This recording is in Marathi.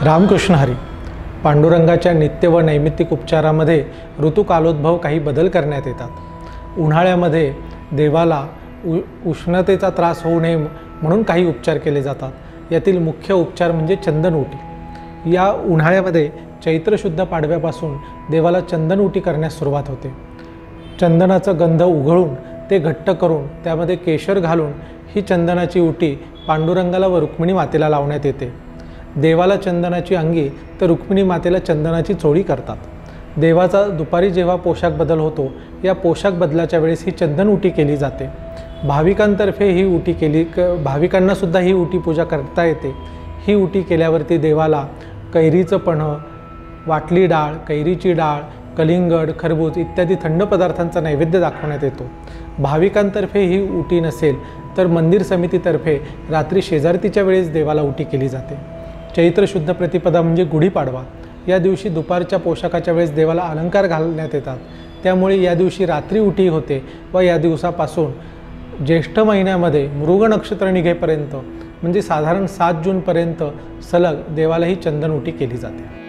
रामकृष्ण हरी. पांडुरंगाच्या नित्य व नैमित्तिक उपचारामध्ये ऋतुकालोद्भव काही बदल करण्यात येतात. उन्हाळ्यामध्ये देवाला उष्णतेचा त्रास होऊ नये म्हणून काही उपचार केले जातात. यातील मुख्य उपचार म्हणजे चंदन उटी. या उन्हाळ्यामध्ये चैत्र शुद्ध पाडव्यापासून देवाला चंदन उटी करण्यास सुरुवात होते. चंदनाचा गंध उघळून ते घट्ट करून त्यामध्ये केशर घालून ही चंदनाची उटी पांडुरंगाला व रुक्मिणी मातेला लावण्यात येते. देवाला चंदनाची अंगी तर रुक्मिणी मातेला चंदनाची चोळी करतात. देवाचा दुपारी जेव्हा पोशाख बदल होतो, या पोशाख बदलाच्या वेळेस ही चंदन उटी केली जाते. भाविकांतर्फे ही उटी भाविकांनासुद्धा ही उटी पूजा करता येते. ही उटी केल्यावरती देवाला कैरीचं पन्हं, वाटली डाळ, कैरीची डाळ, कलिंगड, खरबूज इत्यादी थंड पदार्थांचा नैवेद्य दाखवण्यात येतो. भाविकांतर्फे ही उटी नसेल तर मंदिर समितीतर्फे रात्री शेजारतीच्या वेळेस देवाला उटी केली जाते. चैत्र शुद्ध प्रतिपदा म्हणजे गुढीपाडवा. या दिवशी दुपारच्या पोशाखाच्या वेळेस देवाला अलंकार घालण्यात येतात. त्यामुळे या दिवशी रात्री उटी होते व या दिवसापासून ज्येष्ठ महिन्यामध्ये मृग नक्षत्र निघेपर्यंत म्हणजे साधारण 7 जूनपर्यंत सलग देवाला ही चंदन उटी केली जाते.